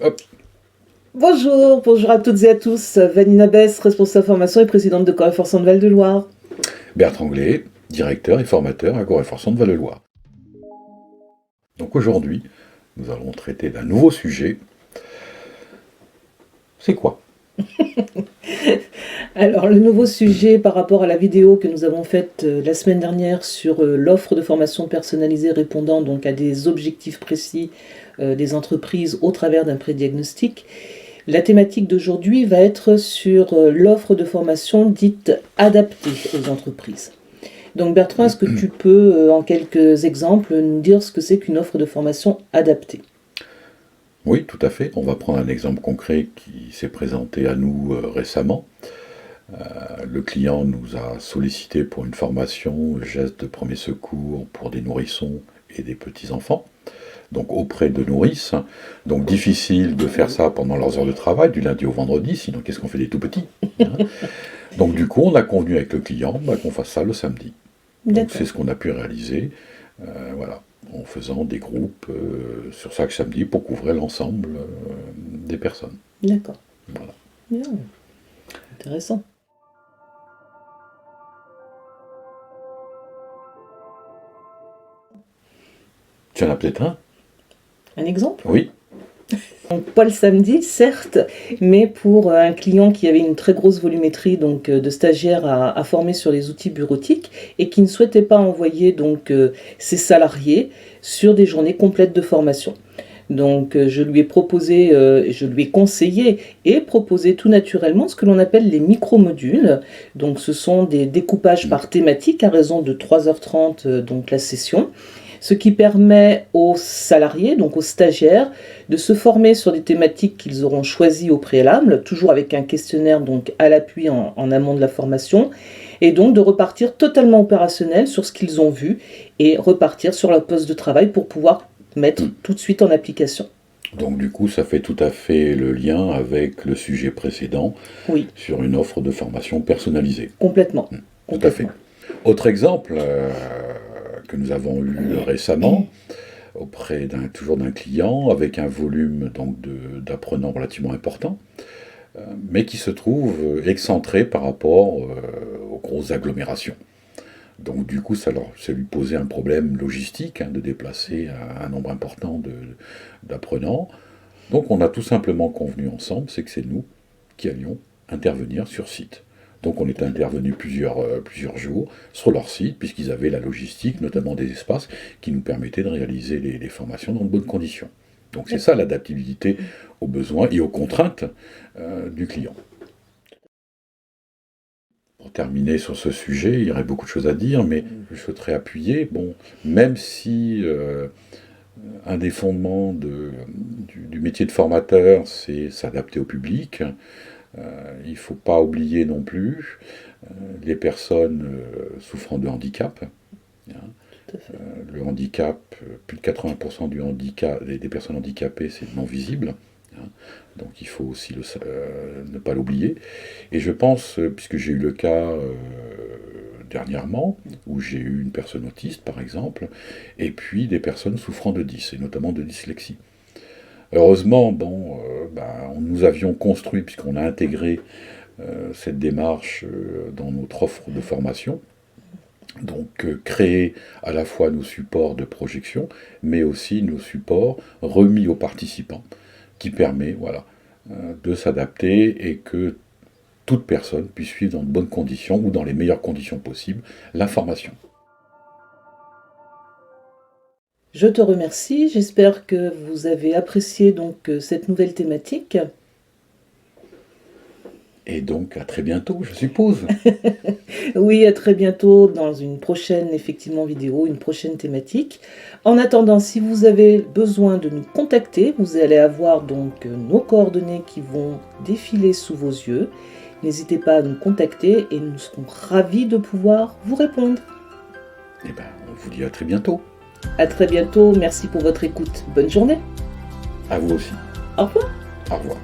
Hop. Bonjour à toutes et à tous. Vanina Bess, responsable formation et présidente de Corps et Forçant de Val-de-Loire. Bertrand Glé, directeur et formateur à Corps et Forçant de Val-de-Loire. Donc aujourd'hui, nous allons traiter d'un nouveau sujet. C'est quoi? Alors, le nouveau sujet par rapport à la vidéo que nous avons faite la semaine dernière sur l'offre de formation personnalisée répondant donc à des objectifs précis des entreprises au travers d'un pré-diagnostic. La thématique d'aujourd'hui va être sur l'offre de formation dite adaptée aux entreprises. Donc Bertrand, est-ce que tu peux, en quelques exemples, nous dire ce que c'est qu'une offre de formation adaptée? Oui, tout à fait. On va prendre un exemple concret qui s'est présenté à nous récemment. Le client nous a sollicité pour une formation gestes de premier secours pour des nourrissons et des petits-enfants, donc auprès de nourrices. Donc difficile de faire ça pendant leurs heures de travail, du lundi au vendredi, sinon qu'est-ce qu'on fait des tout-petits, hein? Donc du coup, on a convenu avec le client qu'on fasse ça le samedi. Donc c'est ce qu'on a pu réaliser, voilà, en faisant des groupes sur chaque samedi pour couvrir l'ensemble des personnes. D'accord. Voilà. Bien. Intéressant. Tu en as peut-être un? Un exemple? Oui. Donc, pas le samedi, certes, mais pour un client qui avait une très grosse volumétrie donc, de stagiaires à former sur les outils bureautiques et qui ne souhaitait pas envoyer donc, ses salariés sur des journées complètes de formation. Donc je lui ai proposé, je lui ai conseillé et proposé tout naturellement ce que l'on appelle les micro-modules. Donc ce sont des découpages par thématique à raison de 3h30 donc la session. Ce qui permet aux salariés, donc aux stagiaires, de se former sur des thématiques qu'ils auront choisies au préalable, toujours avec un questionnaire donc à l'appui en amont de la formation, et donc de repartir totalement opérationnel sur ce qu'ils ont vu et repartir sur leur poste de travail pour pouvoir mettre tout de suite en application. Donc du coup, ça fait tout à fait le lien avec le sujet précédent, Oui, sur une offre de formation personnalisée. complètement. Tout à fait. Autre exemple que nous avons eu récemment, auprès toujours d'un client, avec un volume donc d'apprenants relativement important, mais qui se trouve excentré par rapport aux grosses agglomérations. Donc du coup, ça lui posait un problème logistique de déplacer un nombre important d'apprenants. Donc on a tout simplement convenu ensemble, c'est que c'est nous qui allions intervenir sur site. Donc on est intervenu plusieurs jours sur leur site, puisqu'ils avaient la logistique, notamment des espaces, qui nous permettaient de réaliser les formations dans de bonnes conditions. Donc c'est ça l'adaptabilité aux besoins et aux contraintes du client. Pour terminer sur ce sujet, il y aurait beaucoup de choses à dire, mais je souhaiterais appuyer, même si un des fondements du métier de formateur, c'est s'adapter au public, il ne faut pas oublier non plus les personnes souffrant de handicap. Le handicap, plus de 80% du handicap, des personnes handicapées, c'est non visible. Donc il faut aussi ne pas l'oublier. Et je pense, puisque j'ai eu le cas dernièrement, où j'ai eu une personne autiste par exemple, et puis des personnes souffrant de dys, et notamment de dyslexie. Heureusement, nous avions construit, puisqu'on a intégré cette démarche dans notre offre de formation, donc créer à la fois nos supports de projection, mais aussi nos supports remis aux participants, qui permet de s'adapter et que toute personne puisse suivre dans de bonnes conditions ou dans les meilleures conditions possibles la formation. Je te remercie, j'espère que vous avez apprécié donc cette nouvelle thématique. Et donc à très bientôt, je suppose. Oui, à très bientôt dans une prochaine vidéo, une prochaine thématique. En attendant, si vous avez besoin de nous contacter, vous allez avoir donc nos coordonnées qui vont défiler sous vos yeux. N'hésitez pas à nous contacter et nous serons ravis de pouvoir vous répondre. Et on vous dit à très bientôt. À très bientôt, merci pour votre écoute. Bonne journée. À vous aussi. Au revoir. Au revoir.